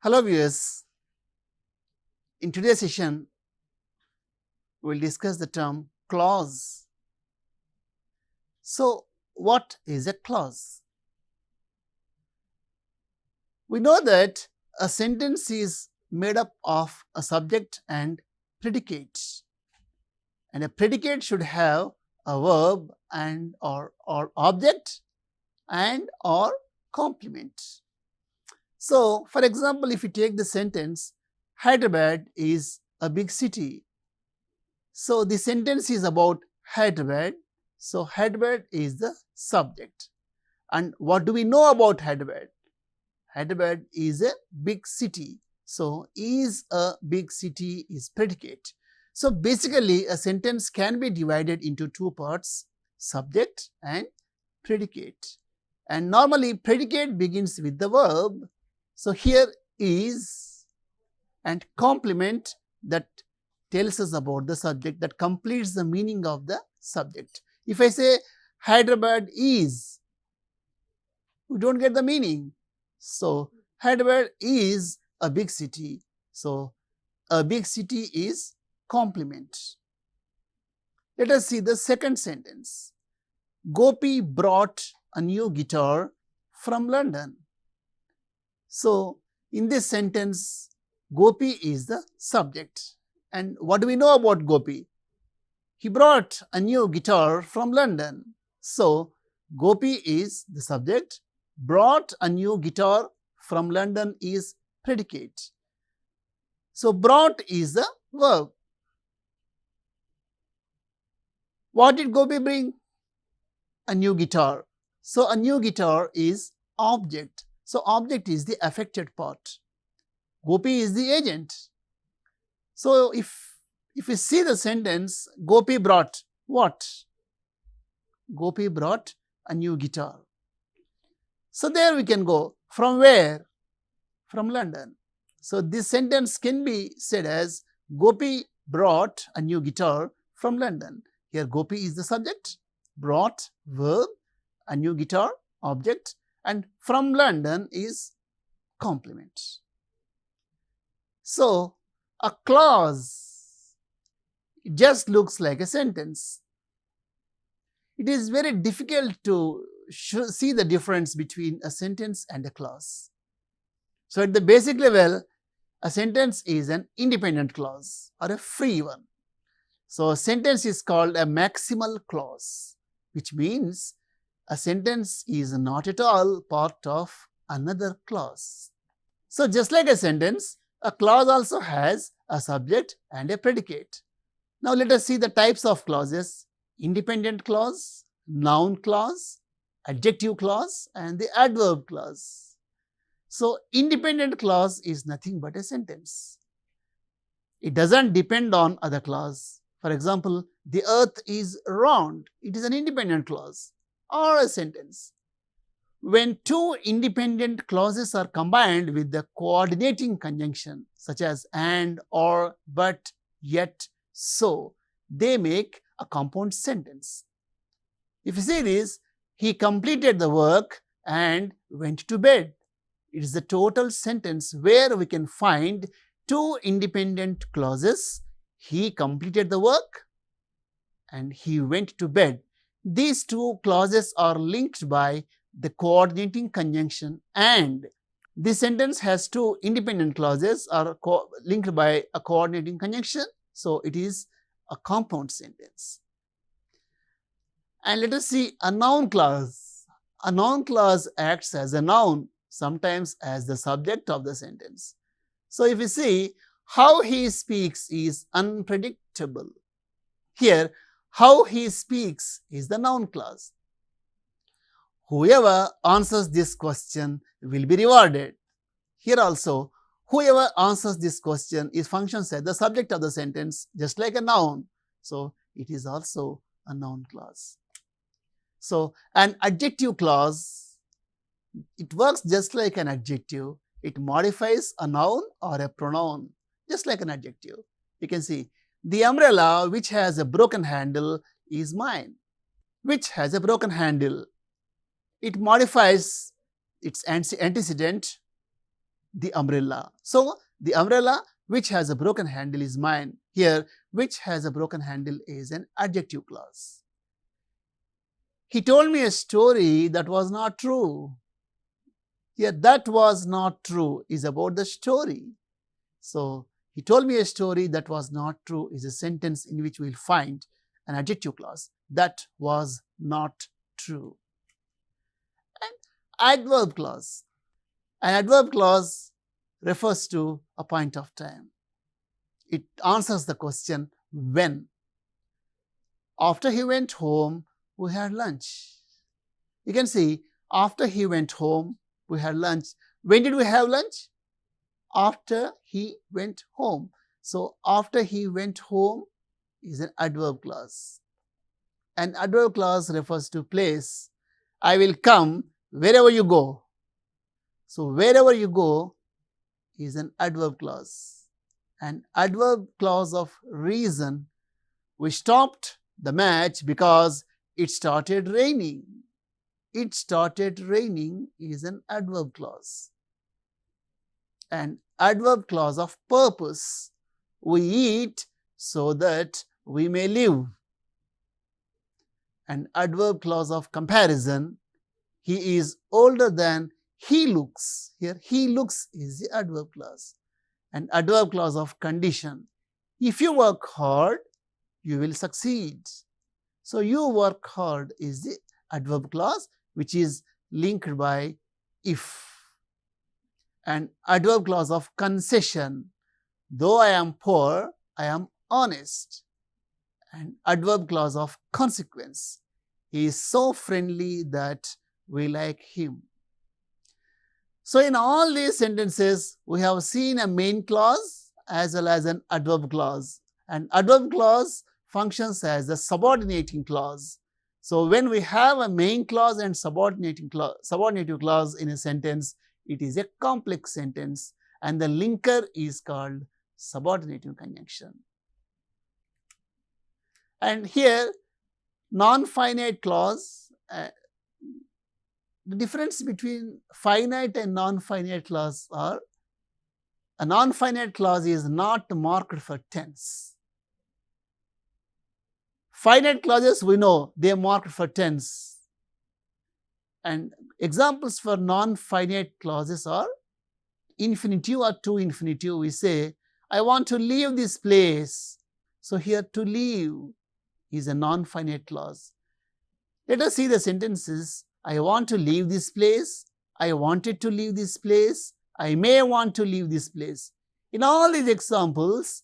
Hello viewers, in today's session we will discuss the term clause. So, what is a clause? We know that a sentence is made up of a subject and predicate, and a predicate should have a verb and or object and or complement. So, for example, if you take the sentence, Hyderabad is a big city. So, the sentence is about Hyderabad. So, Hyderabad is the subject. And what do we know about Hyderabad? Hyderabad is a big city. So, is a big city is predicate. So, basically a sentence can be divided into two parts, subject and predicate. And normally predicate begins with the verb. So, here is and complement that tells us about the subject, that completes the meaning of the subject. If I say Hyderabad is, we don't get the meaning. So, Hyderabad is a big city. So, a big city is complement. Let us see the second sentence. Gopi brought a new guitar from London. So, in this sentence, Gopi is the subject. And what do we know about Gopi? He brought a new guitar from London. So, Gopi is the subject, brought a new guitar from London is predicate. So, brought is the verb. What did Gopi bring? A new guitar. So, a new guitar is object. So, object is the affected part. Gopi is the agent. So, if you see the sentence, Gopi brought what? Gopi brought a new guitar. So, there we can go. From where? From London. So, this sentence can be said as Gopi brought a new guitar from London. Here Gopi is the subject, brought verb, a new guitar object, and from London is complement. So, a clause, it just looks like a sentence. It is very difficult to see the difference between a sentence and a clause. So, at the basic level, a sentence is an independent clause or a free one. So, a sentence is called a maximal clause, which means a sentence is not at all part of another clause. So, just like a sentence, a clause also has a subject and a predicate. Now, let us see the types of clauses: independent clause, noun clause, adjective clause, and the adverb clause. So, independent clause is nothing but a sentence. It doesn't depend on other clause. For example, the earth is round. It is an independent clause or a sentence. When two independent clauses are combined with the coordinating conjunction such as and, or, but, yet, so, they make a compound sentence. If you see this, he completed the work and went to bed. It is the total sentence where we can find two independent clauses. He completed the work and he went to bed. These two clauses are linked by the coordinating conjunction and. This sentence has two independent clauses are linked by a coordinating conjunction. So, it is a compound sentence. And let us see a noun clause. A noun clause acts as a noun, sometimes as the subject of the sentence. So, if you see, how he speaks is unpredictable. Here, how he speaks is the noun clause. Whoever answers this question will be rewarded. Here also, whoever answers this question is functions as the subject of the sentence, just like a noun. So, it is also a noun clause. So, an adjective clause, it works just like an adjective. It modifies a noun or a pronoun, just like an adjective. You can see, the umbrella which has a broken handle is mine. Which has a broken handle. It modifies its antecedent the umbrella. So, the umbrella which has a broken handle is mine. Here, which has a broken handle is an adjective clause. He told me a story that was not true. Here, that was not true is about the story. So, he told me a story that was not true is a sentence in which we will find an adjective clause. That was not true. And adverb clause. An adverb clause refers to a point of time. It answers the question when. After he went home, we had lunch. You can see after he went home, we had lunch. When did we have lunch? After he went home. So, after he went home is an adverb clause. An adverb clause refers to place. I will come wherever you go. So, wherever you go is an adverb clause. An adverb clause of reason. We stopped the match because it started raining. It started raining is an adverb clause. An adverb clause of purpose. We eat so that we may live. An adverb clause of comparison. He is older than he looks. Here, he looks is the adverb clause. An adverb clause of condition. If you work hard, you will succeed. So, you work hard is the adverb clause which is linked by if. An adverb clause of concession. Though I am poor, I am honest. An adverb clause of consequence. He is so friendly that we like him. So, in all these sentences, we have seen a main clause as well as an adverb clause. An adverb clause functions as the subordinating clause. So, when we have a main clause and subordinative clause in a sentence, it is a complex sentence and the linker is called subordinative conjunction. And here, non-finite clause, the difference between finite and non-finite clause are, a non-finite clause is not marked for tense. Finite clauses we know they are marked for tense. And examples for non-finite clauses are infinitive or to infinitive. We say, I want to leave this place. So, here to leave is a non-finite clause. Let us see the sentences. I want to leave this place. I wanted to leave this place. I may want to leave this place. In all these examples,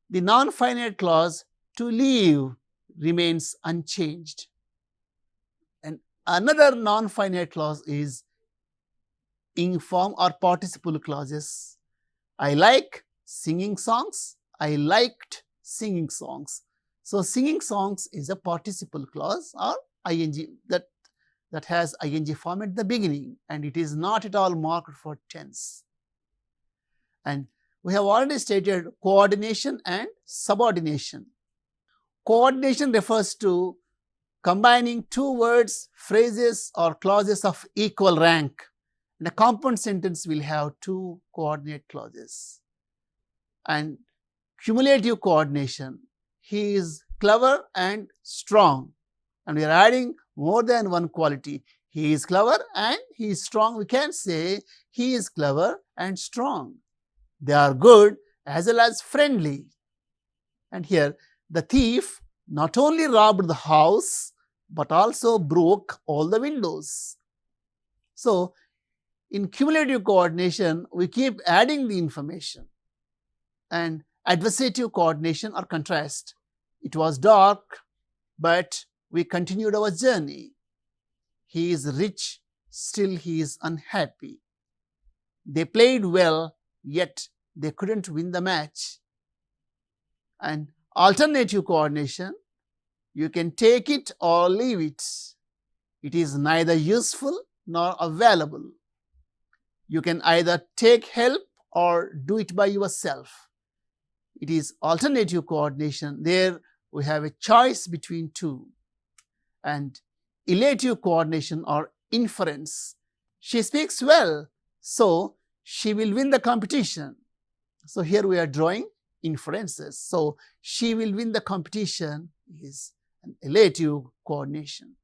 the non-finite clause to leave remains unchanged. And another non-finite clause is inform or participle clauses. I like singing songs. I liked singing songs. So, singing songs is a participle clause or ing that has ing form at the beginning, and it is not at all marked for tense. And we have already stated coordination and subordination. Coordination refers to combining two words, phrases or clauses of equal rank. In a compound sentence will have two coordinate clauses. And cumulative coordination, he is clever and strong, and we are adding more than one quality. He is clever and he is strong. We can say he is clever and strong. They are good as well as friendly. And here the thief not only robbed the house but also broke all the windows. So, in cumulative coordination, we keep adding the information. And adversative coordination or contrast. It was dark, but we continued our journey. He is rich, still he is unhappy. They played well, yet they couldn't win the match. And alternative coordination, you can take it or leave it. It is neither useful nor available. You can either take help or do it by yourself. It is alternative coordination. There we have a choice between two. And elative coordination or inference. She speaks well, so she will win the competition. So here we are drawing inferences. So she will win the competition is an relative coordination.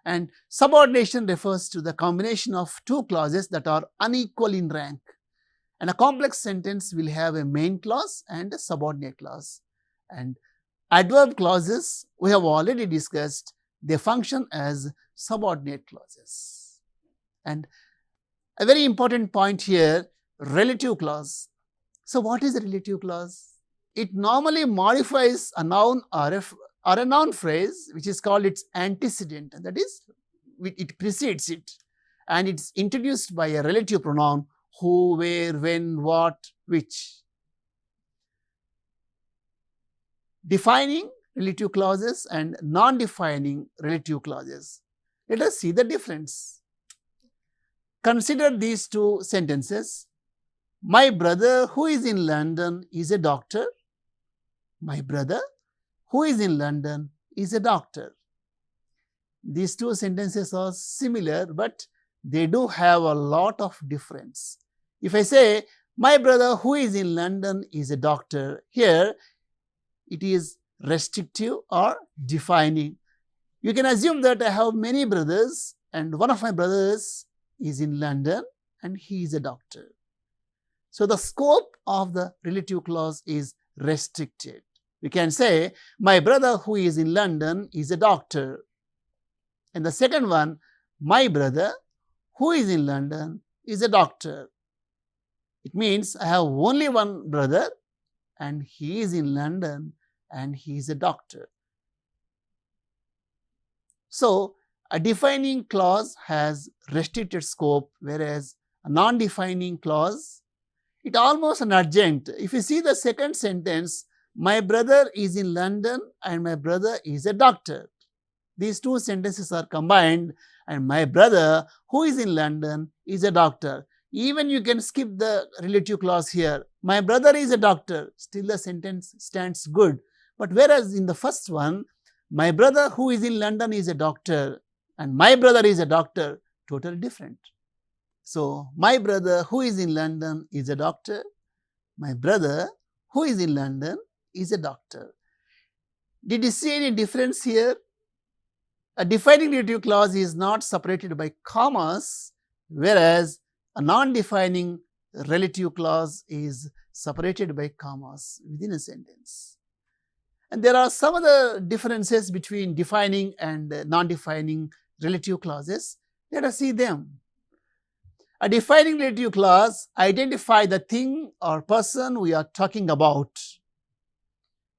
And subordination refers to the combination of two clauses that are unequal in rank. And a complex sentence will have a main clause and a subordinate clause. And adverb clauses we have already discussed, they function as subordinate clauses. And a very important point here, relative clause. So what is a relative clause? It normally modifies a noun or a noun phrase which is called its antecedent, that is, it precedes it, and it's introduced by a relative pronoun who, where, when, what, which. Defining relative clauses and non-defining relative clauses. Let us see the difference. Consider these two sentences. My brother who is in London is a doctor. My brother who is in London is a doctor. These two sentences are similar, but they do have a lot of difference. If I say, my brother who is in London is a doctor, here it is restrictive or defining. You can assume that I have many brothers and one of my brothers is in London and he is a doctor. So the scope of the relative clause is restricted. We can say, my brother who is in London is a doctor. And the second one, my brother who is in London is a doctor. It means I have only one brother and he is in London and he is a doctor. So a defining clause has restricted scope, whereas a non-defining clause, it almost an adjunct. If you see the second sentence, my brother is in London and my brother is a doctor. These two sentences are combined and my brother who is in London is a doctor. Even you can skip the relative clause here. My brother is a doctor, still the sentence stands good. But whereas in the first one, my brother who is in London is a doctor and my brother is a doctor, totally different. So, my brother who is in London is a doctor, my brother who is in London is a doctor. Did you see any difference here? A defining relative clause is not separated by commas, whereas a non-defining relative clause is separated by commas within a sentence. And there are some other differences between defining and non-defining relative clauses. Let us see them. A defining relative clause identifies the thing or person we are talking about,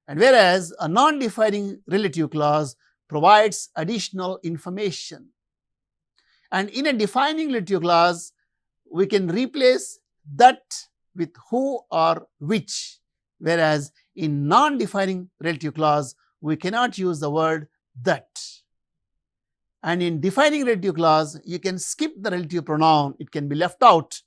and whereas a non-defining relative clause provides additional information. And in a defining relative clause, we can replace that with who or which, whereas in non-defining relative clause, we cannot use the word that. And in defining relative clause, you can skip the relative pronoun, it can be left out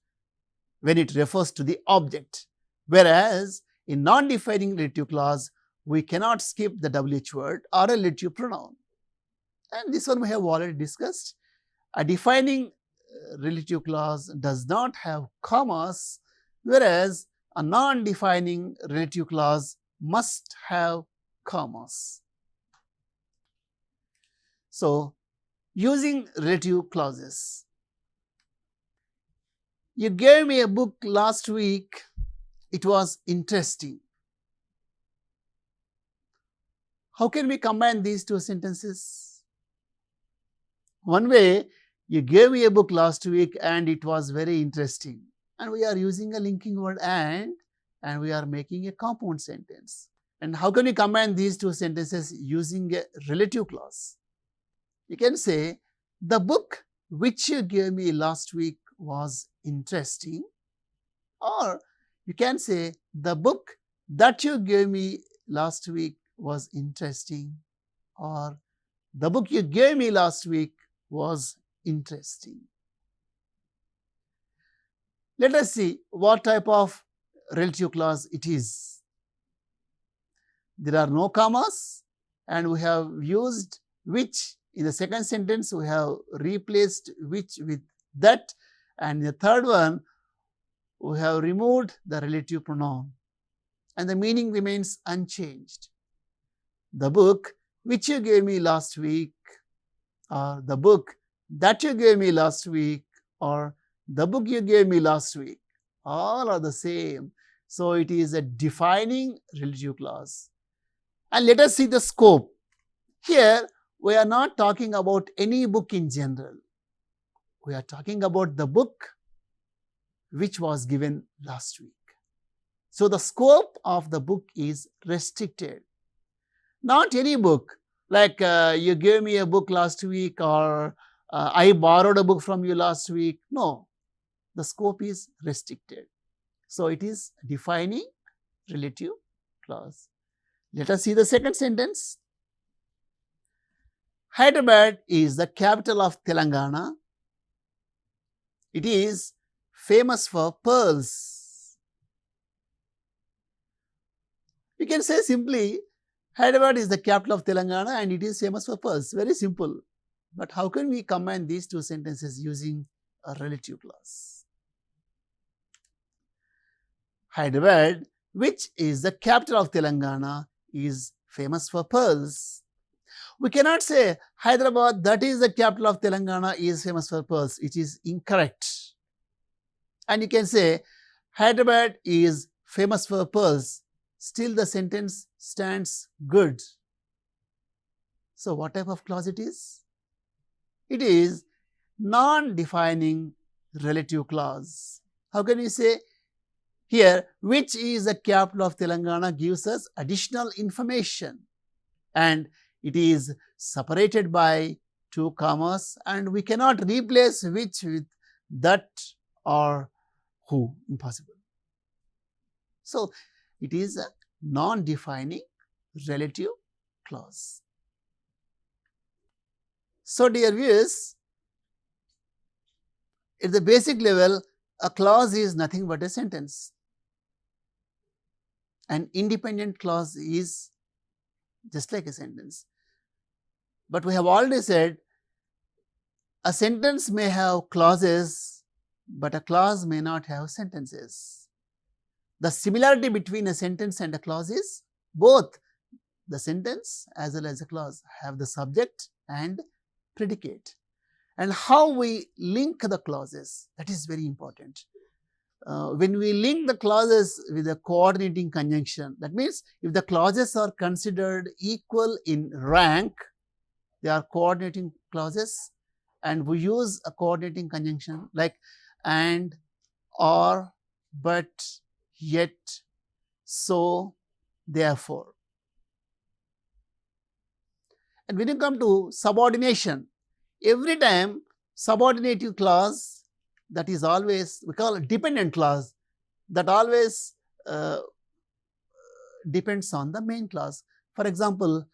when it refers to the object. Whereas in non-defining relative clause, we cannot skip the WH word or a relative pronoun. And this one we have already discussed. A defining relative clause does not have commas, whereas a non-defining relative clause must have commas. So, using relative clauses. You gave me a book last week, it was interesting. How can we combine these two sentences? One way, you gave me a book last week and it was very interesting. And we are using a linking word and we are making a compound sentence. And how can we combine these two sentences using a relative clause? You can say, the book which you gave me last week was interesting. Or you can say, the book that you gave me last week was interesting. Or the book you gave me last week was interesting. Let us see what type of relative clause it is. There are no commas and we have used which. In the second sentence, we have replaced which with that, and in the third one, we have removed the relative pronoun and the meaning remains unchanged. The book which you gave me last week, or the book that you gave me last week, or the book you gave me last week, all are the same. So it is a defining relative clause. And let us see the scope. Here we are not talking about any book in general. We are talking about the book which was given last week. So the scope of the book is restricted. Not any book, like you gave me a book last week, or I borrowed a book from you last week. No, the scope is restricted. So it is defining relative clause. Let us see the second sentence. Hyderabad is the capital of Telangana. It is famous for pearls. We can say simply, Hyderabad is the capital of Telangana and it is famous for pearls. Very simple. But how can we combine these two sentences using a relative clause? Hyderabad, which is the capital of Telangana, is famous for pearls. We cannot say Hyderabad, that is the capital of Telangana, is famous for pearls. It is incorrect. And you can say Hyderabad is famous for pearls. Still the sentence stands good. So what type of clause it is? It is non-defining relative clause. How can we say? Here, which is the capital of Telangana gives us additional information, and it is separated by two commas, and we cannot replace which with that or who. Impossible. So it is a non-defining relative clause. So dear viewers, at the basic level, a clause is nothing but a sentence. An independent clause is just like a sentence. But we have already said a sentence may have clauses, but a clause may not have sentences. The similarity between a sentence and a clause is both the sentence as well as a clause have the subject and predicate. And how we link the clauses, that is very important. When we link the clauses with a coordinating conjunction, that means if the clauses are considered equal in rank, they are coordinating clauses, and we use a coordinating conjunction like and, or, but, yet, so, therefore. And when you come to subordination, every time subordinative clause, that is always, we call it dependent clause, that always depends on the main clause. For example,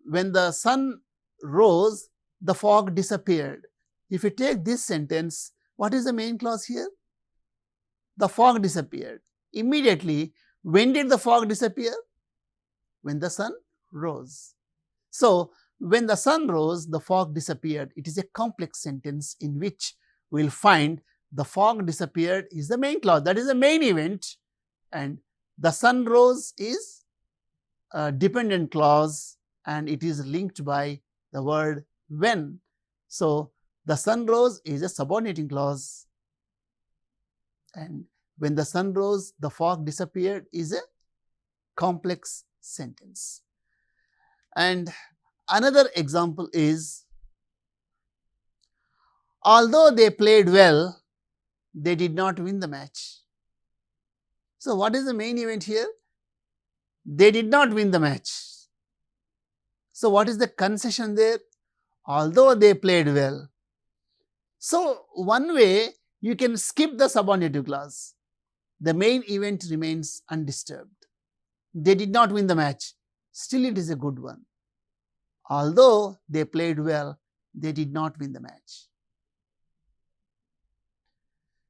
when the sun rose, the fog disappeared. If you take this sentence, what is the main clause here? The fog disappeared. Immediately, when did the fog disappear? When the sun rose. So, when the sun rose, the fog disappeared. It is a complex sentence in which we will find the fog disappeared is the main clause. That is the main event, and the sun rose is a dependent clause and it is linked by the word when. So, the sun rose is a subordinating clause, and when the sun rose, the fog disappeared is a complex sentence. And another example is, although they played well, they did not win the match. So what is the main event here? They did not win the match. So what is the concession there? Although they played well. So one way you can skip the subordinative clause. The main event remains undisturbed. They did not win the match. Still it is a good one. Although they played well, they did not win the match.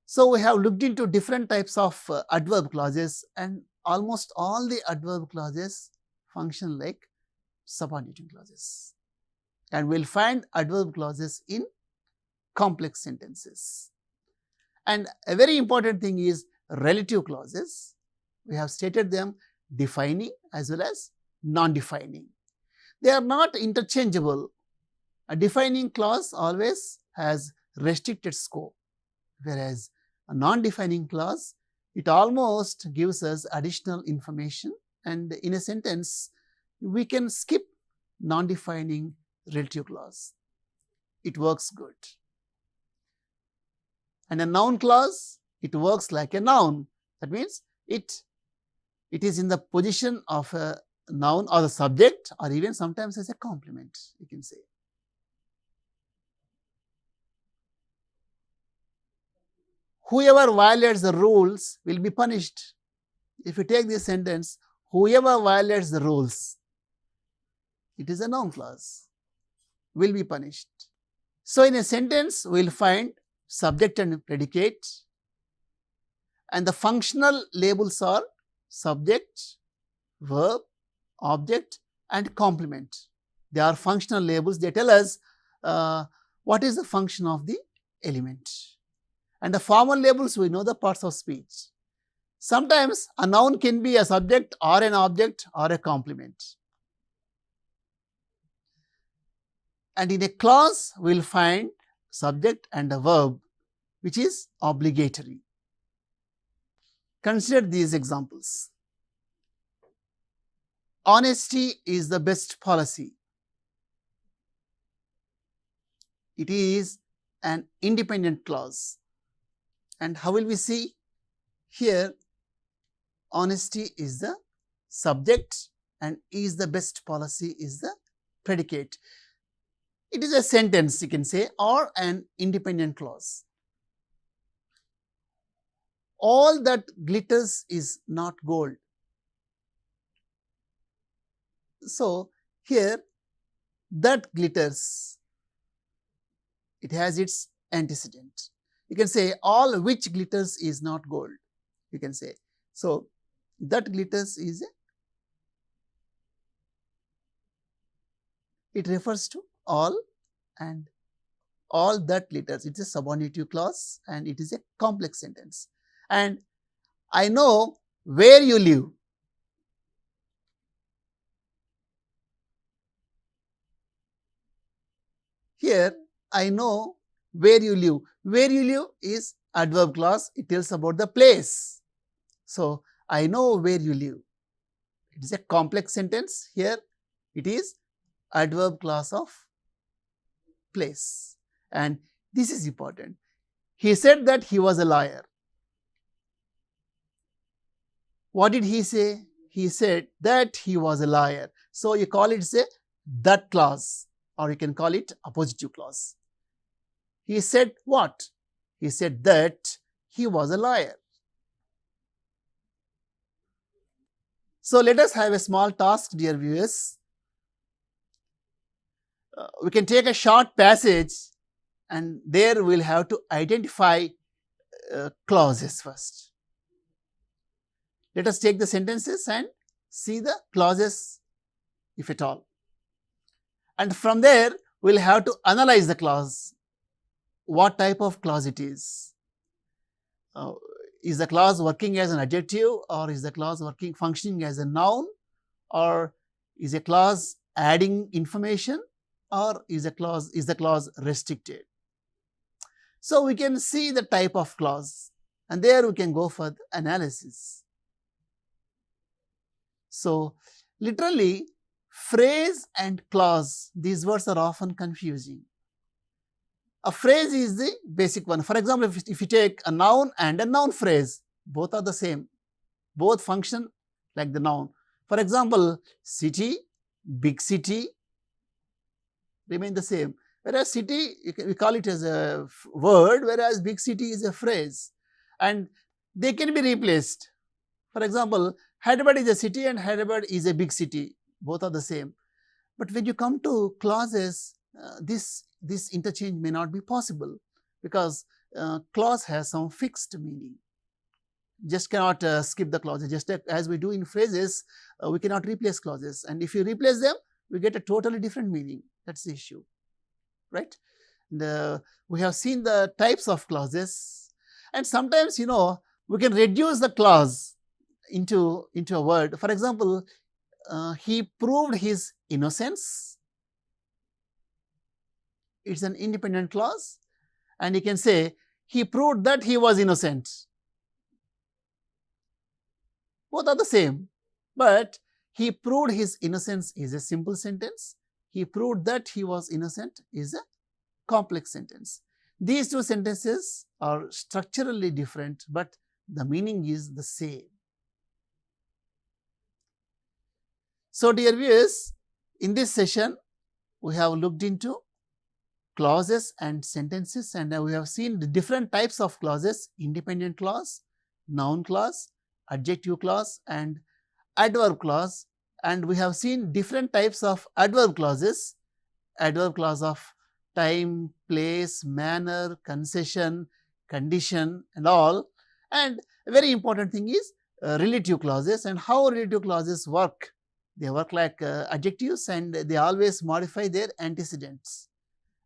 So we have looked into different types of adverb clauses, and almost all the adverb clauses function like subordinating clauses. And we will find adverb clauses in complex sentences. And a very important thing is relative clauses. We have stated them defining as well as non-defining. They are not interchangeable. A defining clause always has restricted scope, whereas a non-defining clause, it almost gives us additional information, and in a sentence we can skip non-defining relative clause. It works good. And a noun clause, it works like a noun. That means it is in the position of a noun or the subject, or even sometimes as a complement, you can say. Whoever violates the rules will be punished. If you take this sentence, whoever violates the rules, it is a noun clause, will be punished. So in a sentence, we will find subject and predicate, and the functional labels are subject, verb, object and complement. They are functional labels. They tell us what is the function of the element. And the formal labels, we know the parts of speech. Sometimes a noun can be a subject or an object or a complement. And in a clause, we will find subject and a verb, which is obligatory. Consider these examples. Honesty is the best policy. It is an independent clause. And how will we see? Here, honesty is the subject and is the best policy is the predicate. It is a sentence, you can say, or an independent clause. All that glitters is not gold. So here, that glitters, it has its antecedent. You can say all which glitters is not gold, you can say. So that glitters is it refers to all, and all that glitters. It is a subordinative clause and it is a complex sentence. And I know where you live. Here, I know where you live. Where you live is adverb clause. It tells about the place. So, I know where you live. It is a complex sentence. Here, it is adverb clause of place. And this is important. He said that he was a liar. What did he say? He said that he was a liar. So, you call it say that clause, or you can call it appositive clause. He said what? He said that he was a liar. So, let us have a small task, dear viewers. We can take a short passage and there we will have to identify clauses first. Let us take the sentences and see the clauses, if at all. And from there, we will have to analyze the clause. What type of clause it is? Is the clause working as an adjective, or is the clause functioning as a noun, or is a clause adding information, or is the clause restricted? So we can see the type of clause, and there we can go for the analysis. So literally, phrase and clause, these words are often confusing. A phrase is the basic one. For example, if you take a noun and a noun phrase, both are the same. Both function like the noun. For example, city, big city remain the same. Whereas city, we call it as a word, whereas big city is a phrase. And they can be replaced. For example, Hyderabad is a city and Hyderabad is a big city. Both are the same. But when you come to clauses, this interchange may not be possible, because clause has some fixed meaning. Just cannot skip the clauses. Just as we do in phrases, we cannot replace clauses. And if you replace them, we get a totally different meaning. That's the issue, right? We have seen the types of clauses. And sometimes, we can reduce the clause into a word. For example, he proved his innocence. It's an independent clause, and you can say he proved that he was innocent. Both are the same, but he proved his innocence is a simple sentence. He proved that he was innocent is a complex sentence. These two sentences are structurally different, but the meaning is the same. So, dear viewers, in this session, we have looked into clauses and sentences, and we have seen the different types of clauses: independent clause, noun clause, adjective clause, and adverb clause. And we have seen different types of adverb clauses: adverb clause of time, place, manner, concession, condition, and all. And a very important thing is relative clauses, and how relative clauses work. They work like adjectives, and they always modify their antecedents.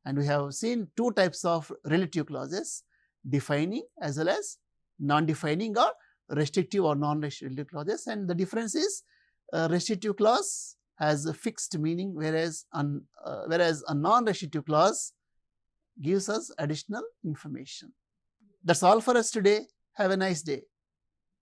And we have seen two types of relative clauses: defining as well as non-defining or restrictive or non-restrictive clauses. And the difference is restrictive clause has a fixed meaning, whereas a non-restrictive clause gives us additional information. That's all for us today. Have a nice day.